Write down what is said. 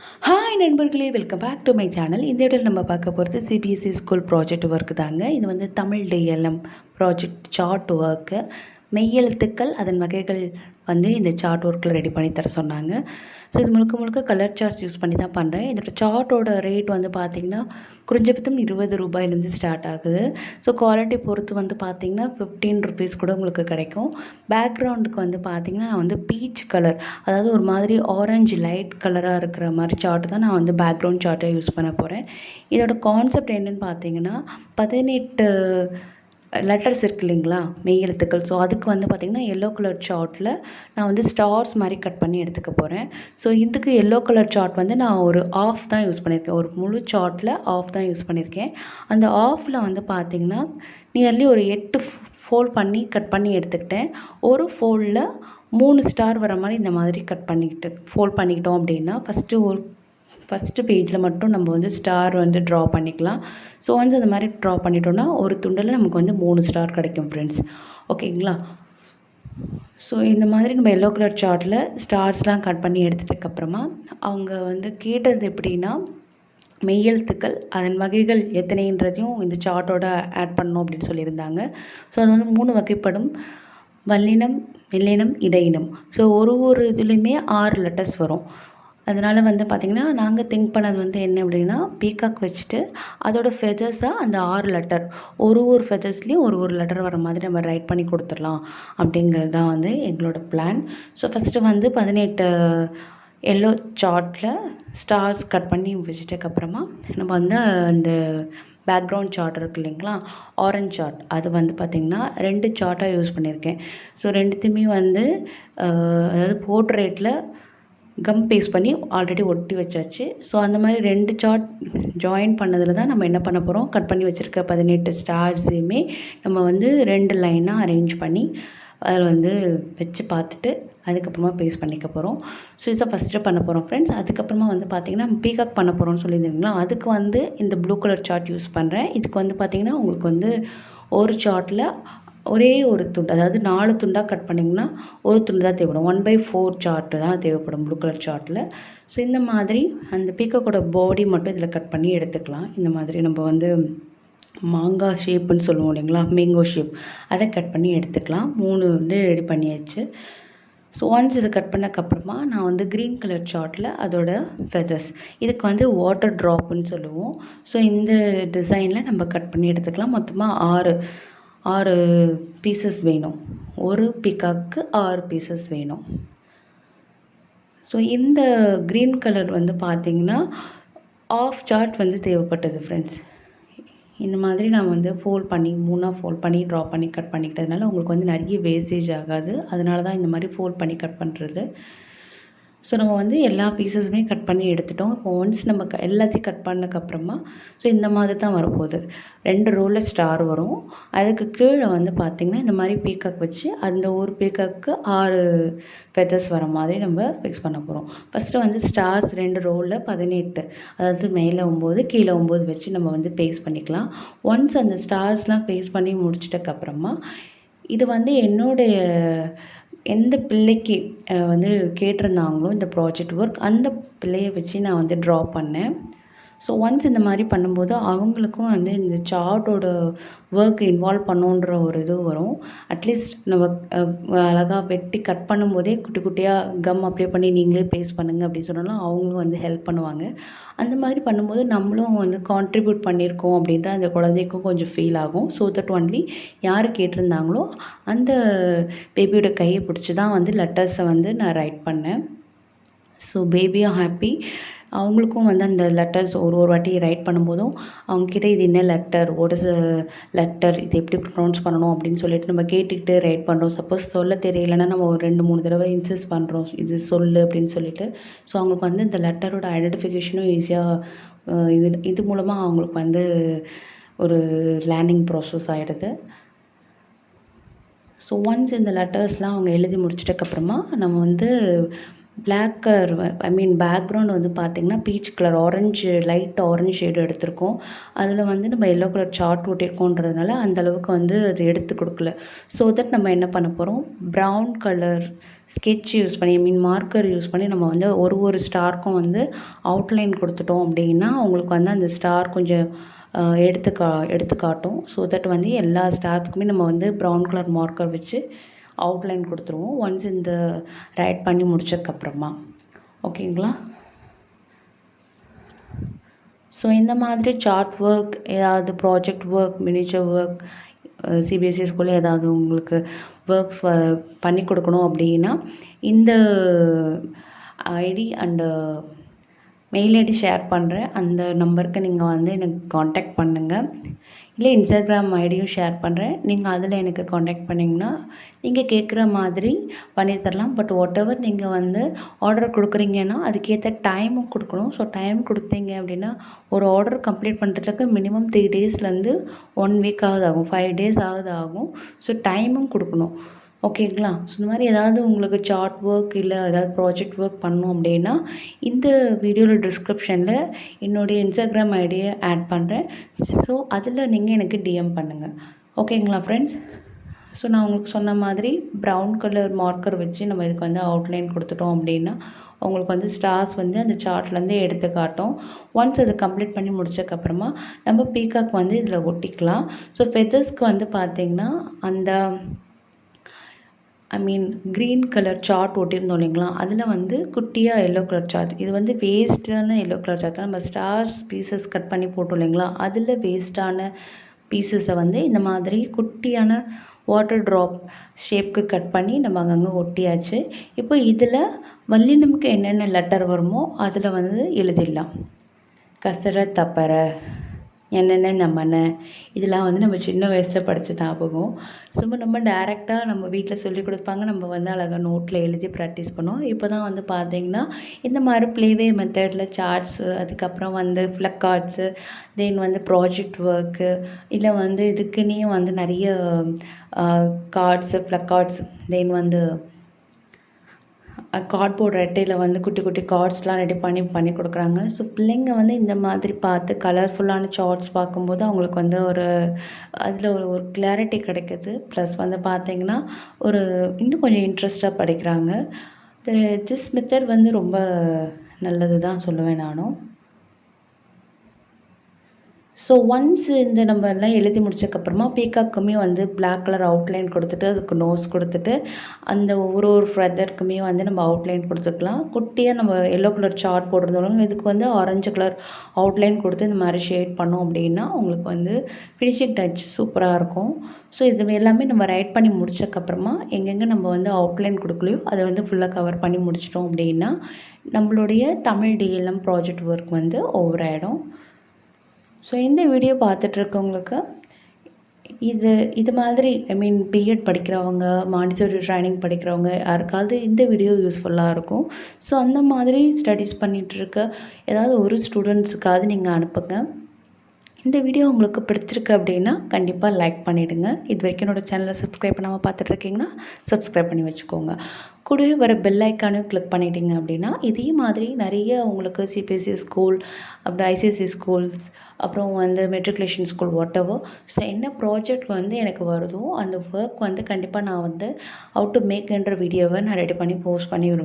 Hi நண்பர்களே, welcome back to my channel. இந்த இடத்துல நம்ம பார்க்க போகிறது சிபிஎஸ்சி ஸ்கூல் ப்ராஜெக்ட் ஒர்க் தாங்க. இது வந்து Tamil TLM project chart work. மெய்யெழுத்துக்கள் அதன் வகைகள் வந்து இந்த சார்ட் ஒர்க்கில் ரெடி பண்ணி தர சொன்னாங்க. ஸோ இது முழுக்க முழுக்க கலர் சார்ட்ஸ் யூஸ் பண்ணி தான் பண்ணுறேன். இதோட சார்ட்டோட ரேட் வந்து பார்த்திங்கன்னா குறைஞ்சபட்சம் 20 ரூபாயிலேருந்து ஸ்டார்ட் ஆகுது. ஸோ குவாலிட்டி பொறுத்து வந்து பார்த்திங்கன்னா 15 ருபீஸ் கூட உங்களுக்கு கிடைக்கும். பேக்ரவுண்டுக்கு வந்து பார்த்திங்கன்னா நான் வந்து பீச் கலர், அதாவது ஒரு மாதிரி ஆரஞ்சு லைட் கலராக இருக்கிற மாதிரி சார்ட் தான் நான் வந்து பேக்ரவுண்ட் சார்ட்டை யூஸ் பண்ண போகிறேன். இதோட கான்செப்ட் என்னென்னு பார்த்தீங்கன்னா 18 லெட்டர்ஸ் இருக்கு இல்லைங்களா, மெய் எழுத்துக்கள். ஸோ அதுக்கு வந்து பார்த்திங்கன்னா எல்லோ கலர் சார்ட்டில் நான் வந்து ஸ்டார்ஸ் மாதிரி கட் பண்ணி எடுத்துக்க போகிறேன். ஸோ இதுக்கு எல்லோ கலர் சார்ட் வந்து நான் ஒரு ஆஃப் தான் யூஸ் பண்ணியிருக்கேன். ஒரு முழு சார்ட்டில் ஆஃப் தான் யூஸ் பண்ணியிருக்கேன். அந்த ஆஃபில் வந்து பார்த்திங்கன்னா நியர்லி ஒரு 8 ஃபோல்ட் பண்ணி கட் பண்ணி எடுத்துக்கிட்டேன். ஒரு ஃபோல்டில் 3 ஸ்டார் வர மாதிரி இந்த மாதிரி கட் பண்ணிக்கிட்டு ஃபோல்ட் பண்ணிக்கிட்டோம் அப்படின்னா ஃபஸ்ட்டு பேஜில் மட்டும் நம்ம வந்து ஸ்டார் வந்து ட்ரா பண்ணிக்கலாம். ஸோ ஒன்ஸ் அந்த மாதிரி ட்ரா பண்ணிட்டோன்னா ஒரு துண்டில் நமக்கு வந்து 3 ஸ்டார் கிடைக்கும் ஃப்ரெண்ட்ஸ். ஓகேங்களா? ஸோ இந்த மாதிரி நம்ம எல்லோ கலர் சார்ட்டில் ஸ்டார்ஸ்லாம் கட் பண்ணி எடுத்துட்டதுக்கப்புறமா அவங்க வந்து கேட்டது எப்படின்னா மெய்யெழுத்துக்கள் அதன் வகைகள் எத்தனைன்றதையும் இந்த சார்ட்டோட ஆட் பண்ணணும் அப்படின்னு சொல்லியிருந்தாங்க. ஸோ அது வந்து 3 வகைப்படும்: வல்லினம், மெல்லினம், இடையினம். ஸோ ஒரு இதுலேயுமே 6 லெட்டர்ஸ் வரும். அதனால் வந்து பார்த்திங்கன்னா நாங்கள் திங்க் பண்ணது வந்து என்ன அப்படின்னா, பீகாக் வச்சுட்டு அதோட ஃபெதர்ஸாக அந்த 6 லெட்டர், ஒரு ஃபெதர்ஸ்லேயும் ஒரு லெட்டர் வர மாதிரி நம்ம ரைட் பண்ணி கொடுத்துடலாம் அப்படிங்கிறது தான் வந்து எங்களோட பிளான். ஸோ ஃபஸ்ட்டு வந்து 18 எல்லோ சார்ட்டில் ஸ்டார்ஸ் கட் பண்ணி வச்சுட்டதுக்கப்புறமா நம்ம வந்து அந்த பேக்ரவுண்ட் சார்ட் இருக்குது இல்லைங்களா, ஆரஞ்ச் சார்ட், அது வந்து பார்த்திங்கன்னா 2 சார்ட்டாக யூஸ் பண்ணியிருக்கேன். ஸோ 2த்தையுமே வந்து அதாவது போர்ட்ரேட்டில் கம் பேஸ்ட் பண்ணி ஆல்ரெடி ஒட்டி வச்சாச்சு. ஸோ அந்த மாதிரி 2 சார்ட் ஜாயின் பண்ணதில் தான் நம்ம என்ன பண்ண போகிறோம், கட் பண்ணி வச்சுருக்க 18 ஸ்டார்ஸையுமே நம்ம வந்து 2 லைனாக அரேஞ்ச் பண்ணி அதில் வந்து வச்சு பார்த்துட்டு அதுக்கப்புறமா பேஸ்ட் பண்ணிக்க போகிறோம். ஸோ இதை ஃபஸ்ட்டு பண்ண போகிறோம் ஃப்ரெண்ட்ஸ். அதுக்கப்புறமா வந்து பார்த்திங்கன்னா பீகாக் பண்ண போகிறோம்னு சொல்லியிருந்தீங்களா, அதுக்கு வந்து இந்த ப்ளூ கலர் சார்ட் யூஸ் பண்ணுறேன். இதுக்கு வந்து பார்த்திங்கன்னா உங்களுக்கு வந்து ஒரு சார்ட்டில் ஒரே ஒரு துண்டு, அதாவது 4 துண்டாக கட் பண்ணிங்கன்னா ஒரு துண்டு தான் தேவைப்படும். 1/4 சார்ட்டு தான் தேவைப்படும் ப்ளூ கலர் சார்ட்டில். ஸோ இந்த மாதிரி அந்த பீகாக்கோட பாடி மட்டும் இதில் கட் பண்ணி எடுத்துக்கலாம். இந்த மாதிரி நம்ம வந்து மாங்காய் ஷேப்புன்னு சொல்லுவோம் இல்லைங்களா, மேங்கோ ஷேப், அதை கட் பண்ணி எடுத்துக்கலாம். 3 வந்து ரெடி பண்ணியாச்சு. ஸோ ஒன்ஸ் இதை கட் பண்ணக்கப்புறமா நான் வந்து க்ரீன் கலர் சார்ட்டில் அதோட ஃபெதர்ஸ், இதுக்கு வந்து வாட்டர் ட்ராப்புன்னு சொல்லுவோம். ஸோ இந்த டிசைனில் நம்ம கட் பண்ணி எடுத்துக்கலாம். மொத்தமாக 6 பீசஸ் வேணும். ஒரு பீகாக்கு 6 பீசஸ் வேணும். ஸோ இந்த க்ரீன் கலர் வந்து பார்த்திங்கன்னா ஆஃப் சார்ட் வந்து தேவைப்பட்டது ஃப்ரெண்ட்ஸ். இந்த மாதிரி நான் வந்து ஃபோல்ட் பண்ணி 3ஆக ஃபோல்ட் பண்ணி ட்ரா பண்ணி கட் பண்ணிக்கிட்டதுனால உங்களுக்கு வந்து நிறைய வேஸ்டேஜ் ஆகாது. அதனால தான் இந்த மாதிரி ஃபோல்ட் பண்ணி கட் பண்ணுறது. ஸோ நம்ம வந்து எல்லா பீசஸுமே கட் பண்ணி எடுத்துட்டோம். இப்போ ஒன்ஸ் நம்ம எல்லாத்தையும் கட் பண்ணக்கப்புறமா ஸோ இந்த மாதிரி தான் வரப்போகுது. 2 ரோவில் ஸ்டார் வரும். அதுக்கு கீழே வந்து பார்த்திங்கன்னா இந்த மாதிரி பீகாக் வச்சு அந்த ஒரு பீகாக்கு 6 ஃபெதர்ஸ் வர மாதிரி நம்ம ஃபிக்ஸ் பண்ண போகிறோம். ஃபஸ்ட்டு வந்து ஸ்டார்ஸ் 2 ரோவில் 18, அதாவது மேலே 9 கீழே 9 வச்சு நம்ம வந்து பேஸ்ட் பண்ணிக்கலாம். ஒன்ஸ் அந்த ஸ்டார்ஸ்லாம் பேஸ்ட் பண்ணி முடிச்சிட்டக்கப்புறமா இது வந்து என்னுடைய எந்த பிள்ளைக்கு வந்து கேட்டிருந்தாங்களோ இந்த ப்ராஜெக்ட் ஒர்க், அந்த பிள்ளையை வச்சு நான் வந்து ட்ரா பண்ணேன். ஸோ ஒன்ஸ் இந்த மாதிரி பண்ணும்போது அவங்களுக்கும் வந்து இந்த சார்ட்டோட ஒர்க் இன்வால்வ் பண்ணுன்ற ஒரு இது வரும். அட்லீஸ்ட் நம்ம அழகாக வெட்டி கட் பண்ணும்போதே குட்டி குட்டியாக கம் அப்ளை பண்ணி நீங்களே பேஸ்ட் பண்ணுங்கள் அப்படின்னு சொன்னாலும் அவங்களும் வந்து ஹெல்ப் பண்ணுவாங்க. அந்த மாதிரி பண்ணும்போது நம்மளும் வந்து கான்ட்ரிபியூட் பண்ணியிருக்கோம் அப்படின்ற அந்த குழந்தைக்கும் கொஞ்சம் ஃபீல் ஆகும். ஸோ தட் ஒன்லி யார் கேட்டிருந்தாங்களோ அந்த பேபியோட கையை பிடிச்சி தான் வந்து லெட்டர்ஸை வந்து நான் ரைட் பண்ணேன். ஸோ பேபியும் ஹாப்பி, அவங்களுக்கும் வந்து அந்த லெட்டர்ஸ் ஒரு வாட்டி ரைட் பண்ணும்போதும் அவங்கக்கிட்ட இது என்ன லெட்டர், வாட் இஸ் லெட்டர், இது எப்படி ப்ரொனவுன்ஸ் பண்ணணும் அப்படின்னு சொல்லிட்டு நம்ம கேட்டுக்கிட்டு ரைட் பண்ணுறோம். சப்போஸ் சொல்ல தெரியலைன்னா நம்ம ஒரு 2-3 தடவை இன்சிஸ்ட் பண்ணுறோம், இது சொல்லு அப்படின்னு சொல்லிட்டு. ஸோ அவங்களுக்கு வந்து இந்த லெட்டரோட ஐடென்டிஃபிகேஷனும் ஈஸியாக இது மூலமாக அவங்களுக்கு வந்து ஒரு லேர்னிங் ப்ராசஸ் ஆகிடுது. ஸோ ஒன்ஸ் இந்த லெட்டர்ஸ்லாம் அவங்க எழுதி முடிச்சிட்டக்கப்புறமா நம்ம வந்து பிளாக் கலர், பேக்ரவுண்ட் வந்து பார்த்திங்கன்னா peach colour, orange, light orange shade எடுத்திருக்கோம். அதில் வந்து நம்ம எல்லோ கலர் சார்ட் ஒட்டியிருக்கோன்றதுனால அந்தளவுக்கு வந்து அது எடுத்து கொடுக்கல. ஸோ தட் நம்ம என்ன பண்ண போகிறோம், ப்ரௌன் கலர் ஸ்கெட்ச் யூஸ் பண்ணி மார்க்கர் யூஸ் பண்ணி நம்ம வந்து ஒரு ஸ்டாருக்கும் வந்து அவுட்லைன் கொடுத்துட்டோம் அப்படின்னா உங்களுக்கு வந்து அந்த ஸ்டார் கொஞ்சம் எடுத்து காட்டும். ஸோ தட் வந்து எல்லா ஸ்டார்ஸ்க்குமே நம்ம வந்து ப்ரௌன் கலர் மார்க்கர் வச்சு அவுட்லைன் கொடுத்துருவோம் ஒன்ஸ் இந்த ரைட் பண்ணி முடிச்சதுக்கப்புறமா. ஓகேங்களா? ஸோ இந்த மாதிரி சார்ட் ஒர்க், ஏதாவது project work, miniature work, CBSE ஸ்கூலில் ஏதாவது உங்களுக்கு ஒர்க்ஸ் பண்ணி கொடுக்கணும் அப்படின்னா இந்த ID and mail ID share பண்ணுறேன். அந்த நம்பருக்கு நீங்கள் வந்து எனக்கு காண்டாக்ட் பண்ணுங்கள். இல்லை இன்ஸ்டாகிராம் ஐடியும் ஷேர் பண்ணுறேன். நீங்கள் அதில் எனக்கு காண்டாக்ட் பண்ணிங்கன்னா நீங்கள் கேட்குற மாதிரி பண்ணி தரலாம். பட் வாட்டெவர் நீங்கள் வந்து ஆர்டர் கொடுக்குறீங்கன்னா அதுக்கேற்ற டைமும் கொடுக்கணும். ஸோ டைம் கொடுத்தீங்க அப்படின்னா ஒரு ஆர்டர் கம்ப்ளீட் பண்ணுறதுக்கு மினிமம் 3 டேஸ்லேருந்து 1 வீக்காவது ஆகும், 5 டேஸ் ஆகும். ஸோ டைமும் கொடுக்கணும். ஓகேங்களா? ஸோ இந்த மாதிரி ஏதாவது உங்களுக்கு சார்ட் ஒர்க் இல்லை ஏதாவது ப்ராஜெக்ட் ஒர்க் பண்ணணும் அப்படின்னா இந்த வீடியோவில் டிஸ்கிரிப்ஷனில் என்னுடைய இன்ஸ்டாகிராம் ஐடியை ஆட் பண்ணுறேன். ஸோ அதில் நீங்கள் எனக்கு டிஎம் பண்ணுங்கள். ஓகேங்களா ஃப்ரெண்ட்ஸ்? ஸோ நான் உங்களுக்கு சொன்ன மாதிரி ப்ரௌன் கலர் மார்க்கர் வச்சு நம்ம இதுக்கு வந்து அவுட்லைன் கொடுத்துட்டோம் அப்படின்னா உங்களுக்கு வந்து ஸ்டார்ஸ் வந்து அந்த சார்ட்லேருந்து எடுத்து காட்டும். ஒன்ஸ் அது கம்ப்ளீட் பண்ணி முடிச்சதுக்கப்புறமா நம்ம பீகாக் வந்து இதில் ஒட்டிக்கலாம். ஸோ ஃபெதர்ஸ்க்கு வந்து பார்த்திங்கன்னா அந்த க்ரீன் கலர் சார்ட் ஒட்டியிருந்தோம் இல்லைங்களா, அதில் வந்து குட்டியாக எல்லோ கலர் சார்ட், இது வந்து வேஸ்ட்டான எல்லோ கலர் சார்ட் தான். நம்ம ஸ்டார்ஸ் பீசஸ் கட் பண்ணி போட்டோம் இல்லைங்களா, அதில் வேஸ்ட்டான பீசஸை வந்து இந்த மாதிரி குட்டியான வாட்டர் ட்ராப் ஷேப்க்கு கட் பண்ணி நம்ம அங்கங்கே ஒட்டியாச்சு. இப்போ இதில் வல்லினமுக்கு என்னென்ன லெட்டர் வருமோ அதில் வந்து எழுதிடலாம். கசர தப்பற என்னென்ன நம்மன இதெல்லாம் வந்து நம்ம சின்ன வயசில் படித்த ஞாபகம். சும்மா நம்ம டேரெக்டாக நம்ம வீட்டில் சொல்லி கொடுப்பாங்க, நம்ம வந்து அழகாக நோட்டில் எழுதி ப்ராக்டிஸ் பண்ணுவோம். இப்போ தான் வந்து பார்த்திங்கன்னா இந்த மாதிரி ப்ளேவே மெத்தடில் சார்ட்ஸு, அதுக்கப்புறம் வந்து ஃப்ளக் கார்ட்ஸு, தென் வந்து ப்ராஜெக்ட் ஒர்க்கு, இல்லை வந்து இதுக்குன்னே வந்து நிறைய கார்ட்ஸு, ஃப்ளக் கார்ட்ஸ், தென் வந்து கார்ட்போர்ட் ரெட்டையில் வந்து குட்டி குட்டி கார்ட்ஸ்லாம் ரெடி பண்ணி கொடுக்குறாங்க. ஸோ பிள்ளைங்க வந்து இந்த மாதிரி பார்த்து கலர்ஃபுல்லான சார்ட்ஸ் பார்க்கும்போது அவங்களுக்கு வந்து அதில் ஒரு கிளாரிட்டி கிடைக்குது. ப்ளஸ் வந்து பார்த்திங்கன்னா இன்னும் கொஞ்சம் இன்ட்ரெஸ்ட்டாக படிக்கிறாங்க. திஸ் மெத்தட் வந்து ரொம்ப நல்லது தான் சொல்லுவேன் நானும். ஸோ ஒன்ஸ் இந்த நம்ம எல்லாம் எழுதி முடிச்சதுக்கப்புறமா பீகாக்குமே வந்து பிளாக் கலர் அவுட்லைன் கொடுத்துட்டு அதுக்கு நோஸ் கொடுத்துட்டு அந்த ஒரு ஃபெதருக்குமே வந்து நம்ம அவுட்லைன் கொடுத்துக்கலாம். குட்டியாக நம்ம எல்லோ கலர் சார்ட் போட்டிருந்தோம், இதுக்கு வந்து ஆரஞ்சு கலர் அவுட்லைன் கொடுத்து இந்த மாதிரி ஷேட் பண்ணோம் அப்படின்னா உங்களுக்கு வந்து ஃபினிஷிங் டச் சூப்பராக இருக்கும். ஸோ இது எல்லாமே நம்ம ரைட் பண்ணி முடிச்சதுக்கப்புறமா எங்கெங்கே நம்ம வந்து அவுட்லைன் கொடுக்கலையோ அதை வந்து ஃபுல்லாக கவர் பண்ணி முடிச்சிட்டோம் அப்படின்னா நம்மளுடைய தமிழ் டிஎல்எம் ப்ராஜெக்ட் ஒர்க் வந்து ஓவர் ஆகிடும். ஸோ இந்த வீடியோ பார்த்துட்ருக்கவங்களுக்கு இது மாதிரி பிஎட் படிக்கிறவங்க, மாண்டிசோரி ட்ரைனிங் படிக்கிறவங்க யாருக்காவது இந்த வீடியோ யூஸ்ஃபுல்லாக இருக்கும். ஸோ அந்த மாதிரி ஸ்டடீஸ் பண்ணிகிட்ருக்க ஏதாவது ஒரு ஸ்டூடெண்ட்ஸுக்காவது நீங்கள் அனுப்புங்க. இந்த வீடியோ உங்களுக்கு பிடிச்சிருக்கு அப்படின்னா கண்டிப்பாக லைக் பண்ணிவிடுங்க. இது வரைக்கும் என்னோடய சேனலை சப்ஸ்கிரைப் பண்ணாமல் பார்த்துட்ருக்கீங்கன்னா சப்ஸ்கிரைப் பண்ணி வச்சுக்கோங்க. கூடவே வர பெல் ஐக்கானையும் கிளிக் பண்ணிட்டீங்க அப்படின்னா இதே மாதிரி நிறைய உங்களுக்கு சிபிஎஸ்சி ஸ்கூல், அப்படி ஐசிஎஸ்சி ஸ்கூல்ஸ், அப்புறம் வந்து மெட்ரிகுலேஷன் ஸ்கூல் வாட்டெவர், ஸோ என்ன ப்ராஜெக்ட் வந்து எனக்கு வருதோ அந்த ஒர்க் வந்து கண்டிப்பாக நான் வந்து ஹவ் டு மேக்ன்ற வீடியோவை நான் ரெடி பண்ணி போஸ்ட் பண்ணி விடுவேன்.